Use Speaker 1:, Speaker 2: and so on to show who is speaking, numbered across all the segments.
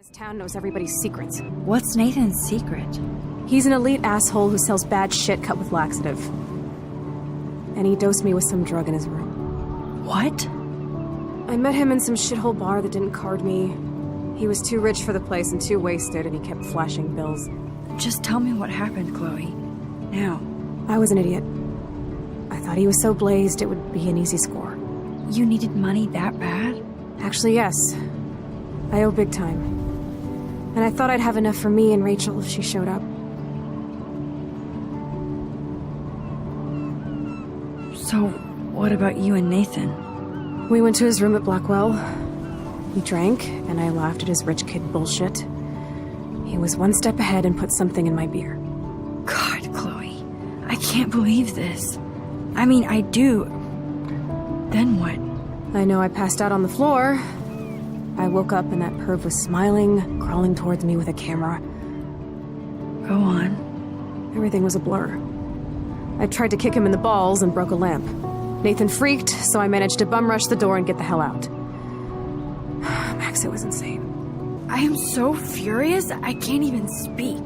Speaker 1: This town knows everybody's secrets.
Speaker 2: What's Nathan's secret?
Speaker 1: He's an elite asshole who sells bad shit cut with laxative. And he dosed me with some drug in his room.
Speaker 2: What?
Speaker 1: I met him in some shithole bar that didn't card me. He was too rich for the place and too wasted, and he kept flashing bills.
Speaker 2: Just tell me what happened, Chloe. Now.
Speaker 1: I was an idiot. I thought he was so blazed it would be an easy score.
Speaker 2: You needed money that bad?
Speaker 1: Actually, yes. I owe big time. And I thought I'd have enough for me and Rachel if she showed up.
Speaker 2: So, what about you and Nathan?
Speaker 1: We went to his room at Blackwell. We drank, and I laughed at his rich kid bullshit. He was one step ahead and put something in my beer.
Speaker 2: God, Chloe. I can't believe this. I mean, I do. Then what?
Speaker 1: I know I passed out on the floor. I woke up and that perv was smiling, crawling towards me with a camera.
Speaker 2: Go on.
Speaker 1: Everything was a blur. I tried to kick him in the balls and broke a lamp. Nathan freaked, so I managed to bum rush the door and get the hell out. Max, it was insane.
Speaker 2: I am so furious, I can't even speak.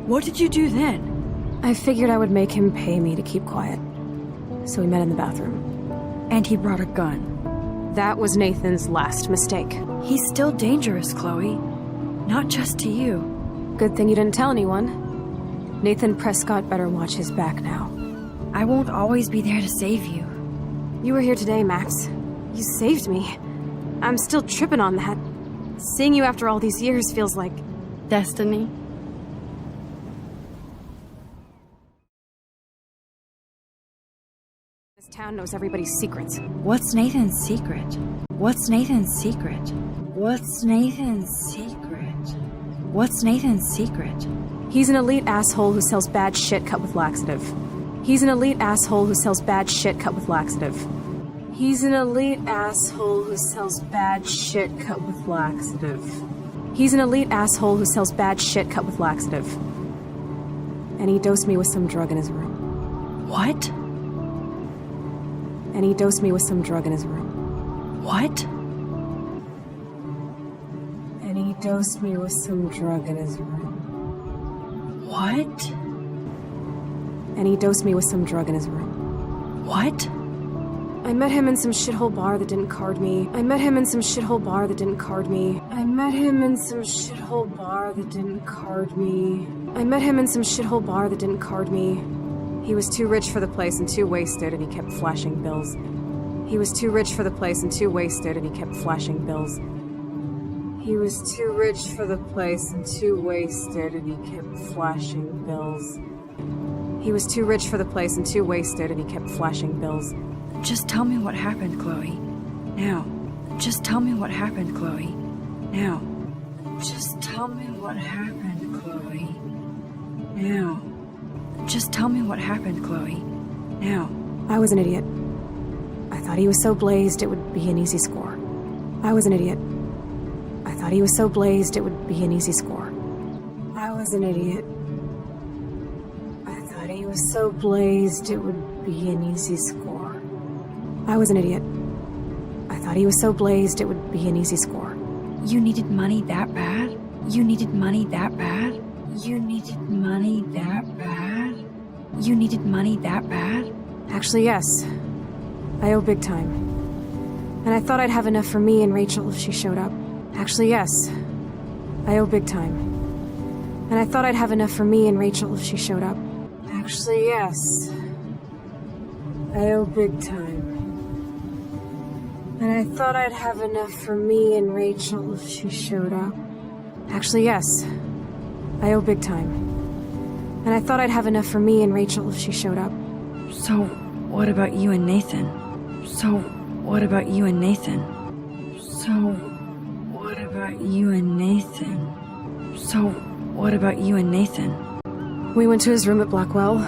Speaker 2: What did you do then?
Speaker 1: I figured I would make him pay me to keep quiet. So we met in the bathroom.
Speaker 2: And he brought a gun.
Speaker 1: That was Nathan's last mistake.
Speaker 2: He's still dangerous, Chloe. Not just to you.
Speaker 1: Good thing you didn't tell anyone. Nathan Prescott better watch his back now.
Speaker 2: I won't always be there to save you.
Speaker 1: You were here today, Max. You saved me. I'm still tripping on that. Seeing you after all these years feels like...
Speaker 2: destiny.
Speaker 1: This town knows everybody's secrets.
Speaker 2: What's Nathan's secret? What's Nathan's secret? What's Nathan's secret? What's Nathan's secret?
Speaker 1: He's an elite asshole who sells bad shit cut with laxative. He's an elite asshole who sells bad shit cut with laxative. He's an elite asshole who sells bad shit cut with laxative. He's an elite asshole who sells bad shit cut with laxative. And he dosed me with some drug in his room.
Speaker 2: What?
Speaker 1: And he dosed me with some drug in his room.
Speaker 2: What?
Speaker 1: And he dosed me with some drug in his room.
Speaker 2: What?
Speaker 1: And he dosed me with some drug in his room.
Speaker 2: What?
Speaker 1: I met him in some shithole bar that didn't card me. I met him in some shithole bar that didn't card me. I met him in some shithole bar that didn't card me. I met him in some shithole bar that didn't card me. He was too rich for the place and too wasted, and he kept flashing bills. He was too rich for the place and too wasted, and he kept flashing bills. He was too rich for the place and too wasted, and he kept flashing bills. He was too rich for the place and too wasted, and he kept flashing bills.
Speaker 2: Just tell me what happened, Chloe. Now. Just tell me what happened, Chloe. Now. Just tell me what happened, Chloe. Now. Just tell me what happened, Chloe. Now.
Speaker 1: I was an idiot. I thought he was so blazed it would be an easy score. I was an idiot. I thought he was so blazed it would be an easy score. I was an idiot. I thought he was so blazed it would be an easy score. I was an idiot. I thought he was so blazed it would be an easy score.
Speaker 2: You needed money that bad? You needed money that bad? You needed money that bad? You needed money that bad?
Speaker 1: Actually, yes. I owe big time. And I thought I'd have enough for me and Rachel if she showed up. Actually, yes. I owe big time. And I thought I'd have enough for me and Rachel if she showed up. Actually, yes. I owe big time. And I thought I'd have enough for me and Rachel if she showed up. Actually, yes. I owe big time. And I thought I'd have enough for me and Rachel if she showed up.
Speaker 2: So, what about you and Nathan? So, what about you and Nathan? So, what about you and Nathan? So, what about you and Nathan?
Speaker 1: We went to his room at Blackwell.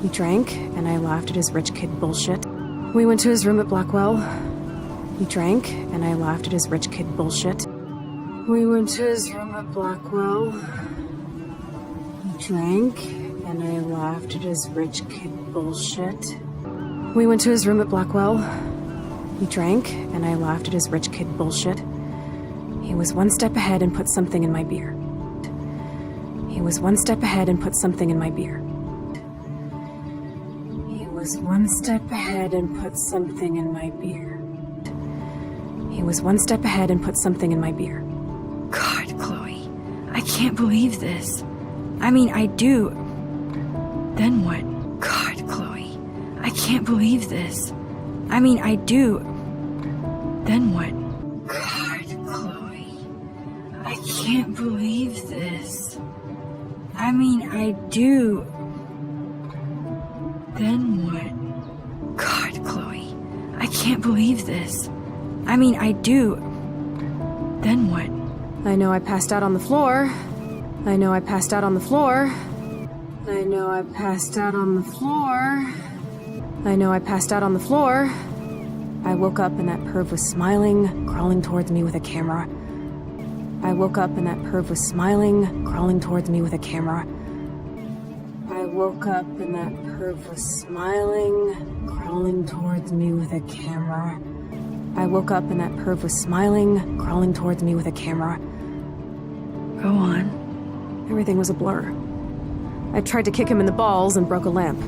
Speaker 1: We drank, and I laughed at his rich kid bullshit. We went to his room at Blackwell. We drank, and I laughed at his rich kid bullshit. We went to his room at Blackwell. We drank, and I laughed at his rich kid bullshit. We went to his room at Blackwell. We drank, and I laughed at his rich kid bullshit. He was one step ahead and put something in my beer. He was one step ahead and put something in my beer. He was one step ahead and put something in my beer. He was one step ahead and put something in my beer.
Speaker 2: God, Chloe, I can't believe this. I mean, I do. Then what? God, Chloe, I can't believe this. I mean, I do. Then what? God, Chloe, I can't believe this. I mean, I do. Then what? God, Chloe, I can't believe this. I mean, I do. Then what?
Speaker 1: I know I passed out on the floor. I know I passed out on the floor. I know I passed out on the floor. I know I passed out on the floor. I woke up and that perv was smiling, crawling towards me with a camera. I woke up and that perv was smiling, crawling towards me with a camera. I woke up and that perv was smiling, crawling towards me with a camera. I woke up and that perv was smiling, crawling towards me with a camera.
Speaker 2: Go on.
Speaker 1: Everything was a blur. I tried to kick him in the balls and broke a lamp.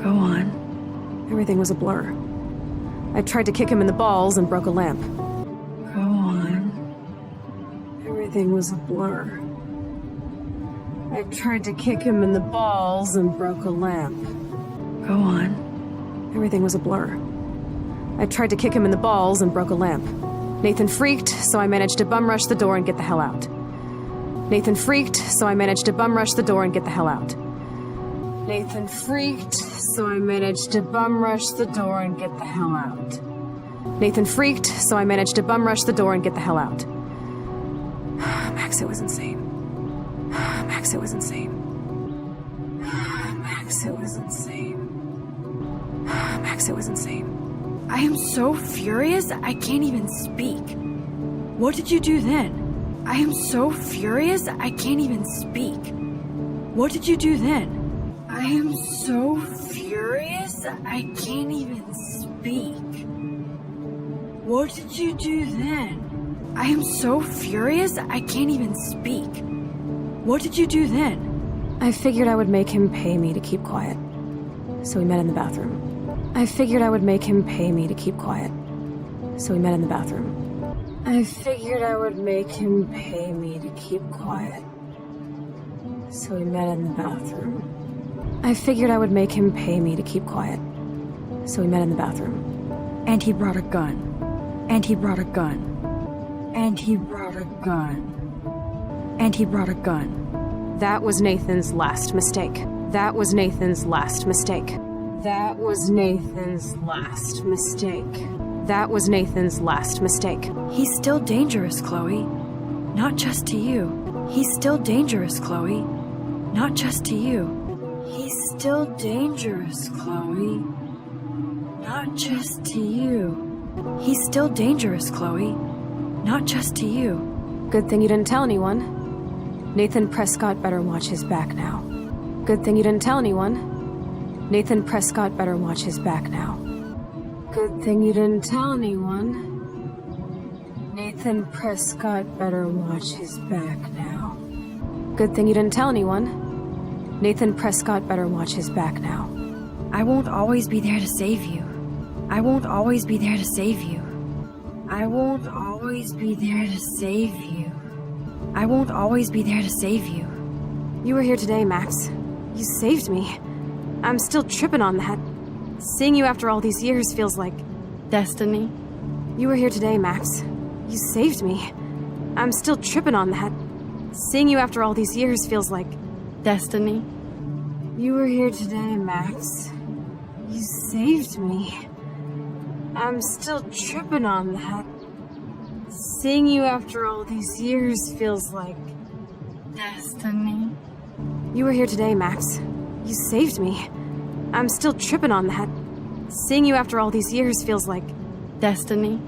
Speaker 2: Go on.
Speaker 1: Everything was a blur. I tried to kick him in the balls and broke a lamp.
Speaker 2: Go on.
Speaker 1: Everything was a blur. I tried to kick him in the balls and broke a lamp.
Speaker 2: Go on.
Speaker 1: Everything was a blur. I tried to kick him in the balls and broke a lamp. Nathan freaked, so I managed to bum rush the door and get the hell out. Nathan freaked, so I managed to bum rush the door and get the hell out. Nathan freaked, so I managed to bum rush the door and get the hell out. Nathan freaked, so I managed to bum rush the door and get the hell out. Max, it was insane. Max, it was insane. Max, it was insane. Max, it was insane.
Speaker 2: I am so furious I can't even speak. What did you do then? I am so furious I can't even speak. What did you do then? I am so furious I can't even speak. What did you do then? I am so furious I can't even speak. What did you do then?
Speaker 1: I figured I would make him pay me to keep quiet. So we met in the bathroom. I figured I would make him pay me to keep quiet. So we met in the bathroom. I figured I would make him pay me to keep quiet. So we met in the bathroom. I figured I would make him pay me to keep quiet. So we met in the bathroom.
Speaker 2: And he brought a gun. And he brought a gun. And he brought a gun. And he brought a gun.
Speaker 1: That was Nathan's last mistake. That was Nathan's last mistake. That was Nathan's last mistake. That was Nathan's last mistake.
Speaker 2: He's still dangerous, Chloe. Not just to you. He's still dangerous, Chloe. Not just to you. He's still dangerous, Chloe. Not just to you. He's still dangerous, Chloe. Not just to you.
Speaker 1: Good thing you didn't tell anyone. Nathan Prescott better watch his back now. Good thing you didn't tell anyone. Nathan Prescott better watch his back now. Good thing you didn't tell anyone. Nathan Prescott better watch his back now. Good thing you didn't tell anyone. Nathan Prescott better watch his back now.
Speaker 2: I won't always be there to save you. I won't always be there to save you. I won't always be there to save you. I won't always be there to save you.
Speaker 1: You were here today, Max. You saved me. I'm still tripping on that. Seeing you after all these years feels like
Speaker 2: destiny.
Speaker 1: You were here today, Max. You saved me. I'm still tripping on that. Seeing you after all these years feels like
Speaker 2: destiny.
Speaker 1: You were here today, Max. You saved me. I'm still tripping on that. Seeing you after all these years feels like
Speaker 2: destiny.
Speaker 1: You were here today, Max. You saved me. I'm still tripping on that. Seeing you after all these years feels like
Speaker 2: destiny.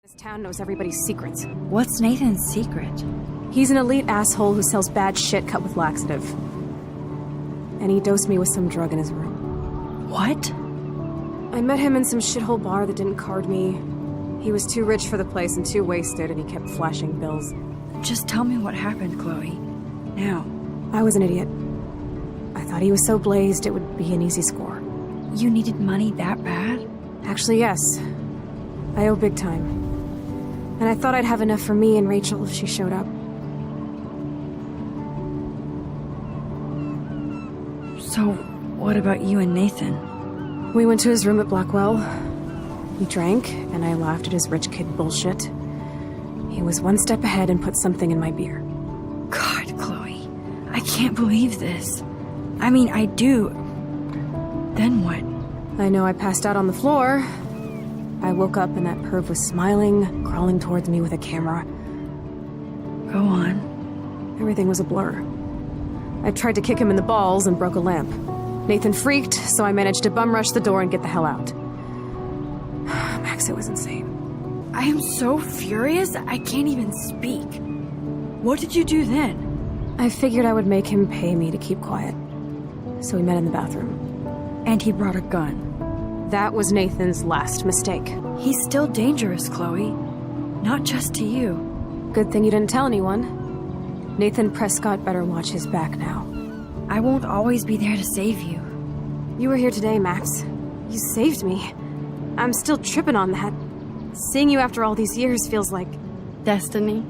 Speaker 1: This town knows everybody's secrets.
Speaker 2: What's Nathan's secret?
Speaker 1: He's an elite asshole who sells bad shit cut with laxative. And he dosed me with some drug in his room.
Speaker 2: What?
Speaker 1: I met him in some shithole bar that didn't card me. He was too rich for the place and too wasted, and he kept flashing bills.
Speaker 2: Just tell me what happened, Chloe. Now.
Speaker 1: I was an idiot. I thought he was so blazed it would be an easy score.
Speaker 2: You needed money that bad?
Speaker 1: Actually, yes. I owe big time. And I thought I'd have enough for me and Rachel if she showed up.
Speaker 2: So, what about you and Nathan?
Speaker 1: We went to his room at Blackwell. We drank, and I laughed at his rich kid bullshit. He was one step ahead and put something in my beer.
Speaker 2: God, Chloe. I can't believe this. I mean, I do. Then what?
Speaker 1: I know I passed out on the floor. I woke up and that perv was smiling, crawling towards me with a camera.
Speaker 2: Go on.
Speaker 1: Everything was a blur. I tried to kick him in the balls and broke a lamp. Nathan freaked, so I managed to bum rush the door and get the hell out. Max, it was insane.
Speaker 2: I am so furious, I can't even speak. What did you do then?
Speaker 1: I figured I would make him pay me to keep quiet. So we met in the bathroom.
Speaker 2: And he brought a gun.
Speaker 1: That was Nathan's last mistake.
Speaker 2: He's still dangerous, Chloe. Not just to you.
Speaker 1: Good thing you didn't tell anyone. Nathan Prescott better watch his back now.
Speaker 2: I won't always be there to save you.
Speaker 1: You were here today, Max. You saved me. I'm still tripping on that. Seeing you after all these years feels like...
Speaker 3: destiny.